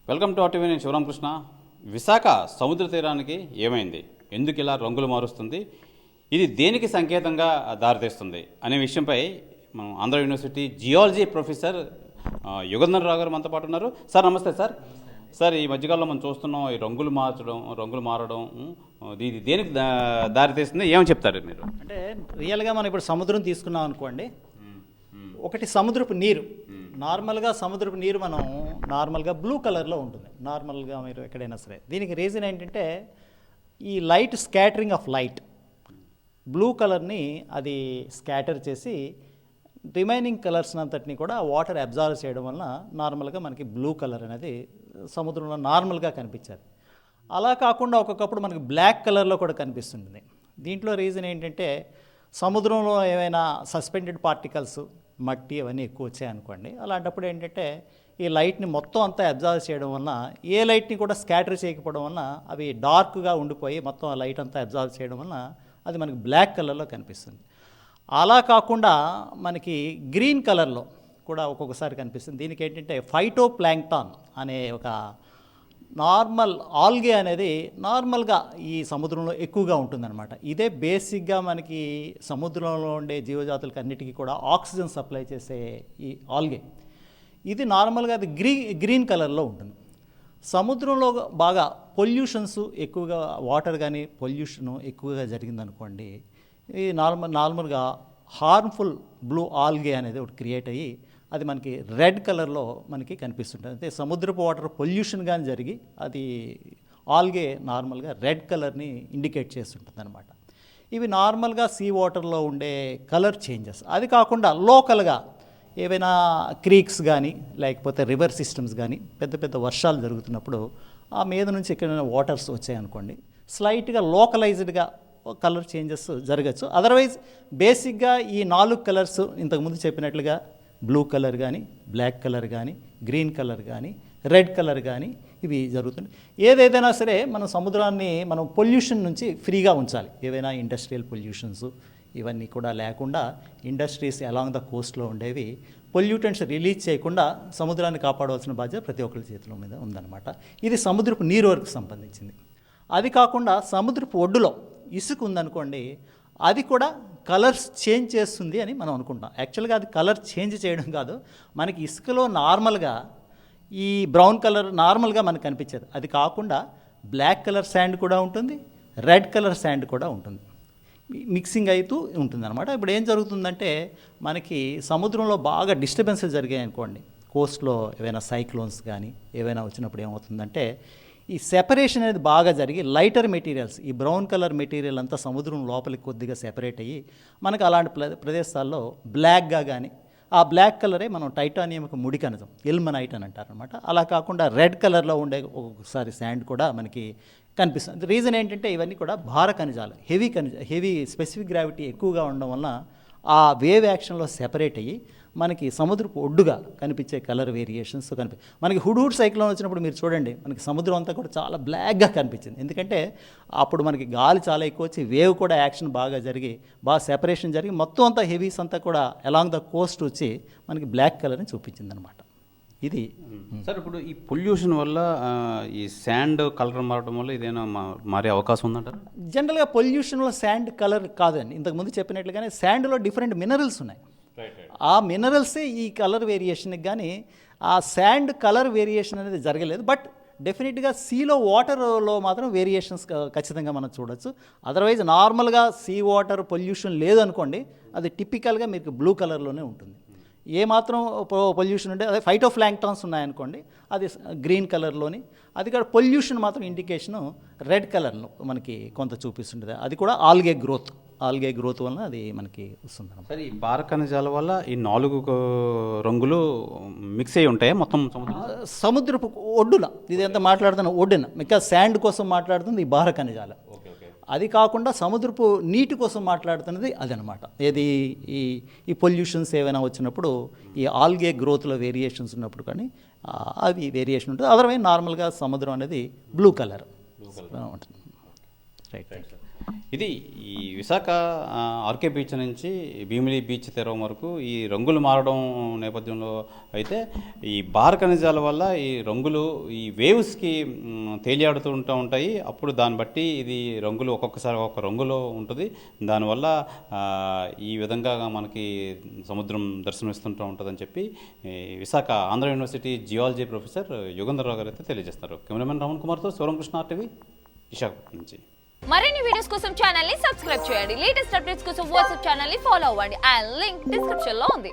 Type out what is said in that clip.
Welcome to RTV. నేను శివరామకృష్ణ. విశాఖ సముద్ర తీరానికి ఏమైంది, ఎందుకు ఇలా రంగులు మారుస్తుంది, ఇది దేనికి సంకేతంగా దారితీస్తుంది అనే విషయంపై మనం Andhra university geology professor Yugandhar Rao గారు మనతో పాటు ఉన్నారు. సార్ నమస్తే సార్. సార్, ఈ మధ్యకాలంలో మనం చూస్తున్నాం ఈ రంగులు మారడం ఇది దేనికి దారితీస్తుంది, ఏమని చెప్తారు మీరు? అంటే రియల్గా మనం ఇప్పుడు సముద్రం తీసుకున్నాం అనుకోండి, ఒకటి సముద్రపు నీరు. నార్మల్గా సముద్రపు నీరు మనం నార్మల్గా బ్లూ కలర్లో ఉంటుంది నార్మల్గా మీరు ఎక్కడైనా సరే. దీనికి రీజన్ ఏంటంటే ఈ light scattering of light blue కలర్ని అది స్కాటర్ చేసి రిమైనింగ్ కలర్స్ అంతటిని కూడా వాటర్ అబ్జర్వ్ చేయడం వలన నార్మల్గా మనకి బ్లూ కలర్ అనేది సముద్రంలో నార్మల్గా కనిపించేది. అలా కాకుండా ఒక్కొక్కప్పుడు మనకి బ్లాక్ కలర్లో కూడా కనిపిస్తుంటుంది. దీంట్లో రీజన్ ఏంటంటే సముద్రంలో ఏమైనా సస్పెండెడ్ పార్టికల్స్ మట్టి అవన్నీ ఎక్కువ వచ్చాయనుకోండి, అలాంటప్పుడు ఏంటంటే ఈ లైట్ని మొత్తం అంతా అబ్జర్వ్ చేయడం వలన ఏ లైట్ని కూడా స్కాటర్ చేయకపోవడం వలన అవి డార్క్గా ఉండిపోయి మొత్తం ఆ లైట్ అంతా అబ్జర్వ్ చేయడం వలన అది మనకి బ్లాక్ కలర్లో కనిపిస్తుంది. అలా కాకుండా మనకి గ్రీన్ కలర్లో కూడా ఒక్కొక్కసారి కనిపిస్తుంది. దీనికి ఏంటంటే ఫైటోప్లాంక్టాన్ అనే ఒక నార్మల్ ఆల్గే అనేది నార్మల్గా ఈ సముద్రంలో ఎక్కువగా ఉంటుందన్నమాట. ఇదే బేసిక్గా మనకి సముద్రంలో ఉండే జీవజాతులకు అన్నిటికీ కూడా ఆక్సిజన్ సప్లై చేసే ఈ ఆల్గే. ఇది నార్మల్గా అది గ్రీన్ కలర్లో ఉంటుంది. సముద్రంలో బాగా పొల్యూషన్స్ ఎక్కువగా వాటర్ కానీ పొల్యూషన్ ఎక్కువగా జరిగిందనుకోండి, ఈ నార్మల్గా హార్మ్ఫుల్ బ్లూ ఆల్గే అనేది ఒకటి క్రియేట్ అయ్యి అది మనకి రెడ్ కలర్లో మనకి కనిపిస్తుంటుంది. అంటే సముద్రపు వాటర్ పొల్యూషన్ కానీ జరిగి అది ఆల్గే నార్మల్గా రెడ్ కలర్ని ఇండికేట్ చేస్తుంటుంది అనమాట. ఇవి నార్మల్గా సీ వాటర్లో ఉండే కలర్ చేంజెస్. అది కాకుండా లోకల్గా ఏవైనా క్రీక్స్ కానీ లేకపోతే రివర్ సిస్టమ్స్ కానీ పెద్ద పెద్ద వర్షాలు జరుగుతున్నప్పుడు ఆ మీద నుంచి ఎక్కడైనా వాటర్స్ వచ్చాయనుకోండి, స్లైట్గా లోకలైజ్డ్గా కలర్ చేంజెస్ జరగచ్చు. అదర్వైజ్ బేసిక్గా ఈ 4 కలర్స్ ఇంతకుముందు చెప్పినట్లుగా బ్లూ కలర్ కానీ, బ్లాక్ కలర్ కానీ, గ్రీన్ కలర్ కానీ, రెడ్ కలర్ కానీ ఇవి జరుగుతుంది. ఏదైనా సరే మన సముద్రాన్ని మనం పొల్యూషన్ నుంచి ఫ్రీగా ఉంచాలి. ఏవైనా ఇండస్ట్రియల్ పొల్యూషన్స్ ఇవన్నీ కూడా లేకుండా ఇండస్ట్రీస్ అలాంగ్ ద కోస్ట్లో ఉండేవి పొల్యూటెంట్స్ రిలీజ్ చేయకుండా సముద్రాన్ని కాపాడవలసిన బాధ్యత ప్రతి ఒక్కరి చేతుల మీద ఉందన్నమాట. ఇది సముద్రపు నీరు వరకు సంబంధించింది. అది కాకుండా సముద్రపు ఒడ్డులో ఇసుక ఉందనుకోండి, అది కూడా కలర్స్ చేంజ్ చేస్తుంది అని మనం అనుకుంటాం. యాక్చువల్గా అది కలర్ చేంజ్ చేయడం కాదు, మనకి ఇసుకలో నార్మల్గా ఈ బ్రౌన్ కలర్ నార్మల్గా మనకు కనిపించేది. అది కాకుండా బ్లాక్ కలర్ శాండ్ కూడా ఉంటుంది, రెడ్ కలర్ శాండ్ కూడా ఉంటుంది, మిక్సింగ్ అవుతూ ఉంటుంది అనమాట. ఇప్పుడు ఏం జరుగుతుందంటే మనకి సముద్రంలో బాగా డిస్టర్బెన్సెస్ జరిగాయి అనుకోండి, కోస్ట్లో ఏవైనా సైక్లోన్స్ కానీ ఏవైనా వచ్చినప్పుడు ఏమవుతుందంటే ఈ సెపరేషన్ అనేది బాగా జరిగి లైటర్ మెటీరియల్స్, ఈ బ్రౌన్ కలర్ మెటీరియల్ అంతా సముద్రం లోపలికి కొద్దిగా సెపరేట్ అయ్యి మనకు అలాంటి ప్రదేశాల్లో బ్లాక్గా కానీ, ఆ బ్లాక్ కలరే మనం టైటానియంకు ముడి ఖనిజం ఇల్మనైట్ అని అంటారనమాట. అలా కాకుండా రెడ్ కలర్లో ఉండే ఒక్కొక్కసారి శాండ్ కూడా మనకి కనిపిస్తుంది. రీజన్ ఏంటంటే ఇవన్నీ కూడా భార ఖనిజాలు, హెవీ స్పెసిఫిక్ గ్రావిటీ ఎక్కువగా ఉండడం వలన ఆ వేవ్ యాక్షన్లో సెపరేట్ అయ్యి మనకి సముద్రపు ఒడ్డుగా కనిపించే కలర్ వేరియేషన్స్ మనకి హుడ్ సైక్లోన్ వచ్చినప్పుడు మీరు చూడండి, మనకి సముద్రం అంతా కూడా చాలా బ్లాక్గా కనిపించింది. ఎందుకంటే అప్పుడు మనకి గాలి చాలా ఎక్కువ వచ్చి వేవ్ కూడా యాక్షన్ బాగా జరిగి బాగా సెపరేషన్ జరిగి మొత్తం అంతా హెవీస్ అంతా కూడా అలాంగ్ ద కోస్ట్ వచ్చి మనకి బ్లాక్ కలర్ని చూపించింది అనమాట. ఇది సార్, ఇప్పుడు ఈ పొల్యూషన్ వల్ల ఈ శాండ్ కలర్ మారడం వల్ల ఇదేనా మారే అవకాశం ఉందంటారు? జనరల్గా పొల్యూషన్లో శాండ్ కలర్ కాదండి. ఇంతకుముందు చెప్పినట్లుగానే శాండ్లో డిఫరెంట్ మినరల్స్ ఉన్నాయి. ఆ మినరల్సే ఈ కలర్ వేరియేషన్కి కానీ ఆ శాండ్ కలర్ వేరియేషన్ అనేది జరగలేదు. బట్ డెఫినెట్గా సీలో వాటర్లో మాత్రం వేరియేషన్స్ ఖచ్చితంగా మనం చూడొచ్చు. అదర్వైజ్ నార్మల్గా సీ వాటర్ పొల్యూషన్ లేదు అనుకోండి, అది టిపికల్గా మీకు బ్లూ కలర్లోనే ఉంటుంది. ఏమాత్రం పొల్యూషన్ ఉంటే అదే ఫైటోప్లాంక్టాన్స్ ఉన్నాయనుకోండి, అది గ్రీన్ కలర్లోని, అది కూడా పొల్యూషన్ మాత్రం ఇండికేషను రెడ్ కలర్లో మనకి కొంత చూపిస్తుంటుంది. అది కూడా ఆల్గే గ్రోత్ వలన అది మనకి వస్తుంది. సరే, ఈ భార ఖనిజాల వల్ల ఈ 4 రంగులు మిక్స్ అయ్యి ఉంటాయి మొత్తం సముద్రపు ఒడ్డున. ఇది ఎంత మాట్లాడుతున్నా ఒడ్డున, బికాజ్ శాండ్ కోసం మాట్లాడుతుంది ఈ భార ఖనిజాలు. అది కాకుండా సముద్రపు నీటి కోసం మాట్లాడుతున్నది అదనమాట. ఏది ఈ పొల్యూషన్స్ ఏవైనా వచ్చినప్పుడు ఈ ఆల్గే గ్రోత్లో వేరియేషన్స్ ఉన్నప్పుడు కానీ అవి వేరియేషన్ ఉంటుంది. అదర్వైజ్ నార్మల్గా సముద్రం అనేది బ్లూ కలర్ ఉంటుంది. రైట్. ఇది ఈ విశాఖ ఆర్కే బీచ్ నుంచి భీమిలి బీచ్ తీరం వరకు ఈ రంగులు మారడం నేపథ్యంలో అయితే ఈ బార ఖనిజాల వల్ల ఈ రంగులు ఈ వేవ్స్కి తేలియాడుతూ ఉంటాయి. అప్పుడు దాన్ని బట్టి ఇది రంగులు ఒక్కొక్కసారి ఒక్కొక్క రంగులో ఉంటుంది. దానివల్ల ఈ విధంగా మనకి సముద్రం దర్శనమిస్తుంటూ ఉంటుందని చెప్పి Visakha Andhra university geology professor Yugandhar Rao గారు అయితే తెలియజేస్తారు. కెమెరామెన్ రమణ్ కుమార్తో శివరామకృష్ణ RTV విశాఖపట్నం నుంచి. మరిన్ని వీడియోస్ కోసం ఛానల్ ని సబ్స్క్రైబ్ చేయండి. లేటెస్ట్ అప్డేట్స్ కోసం వాట్సాప్ ఛానల్ ని ఫాలో అవ్వండి. ఆ లింక్ డిస్క్రిప్షన్ లో ఉంది.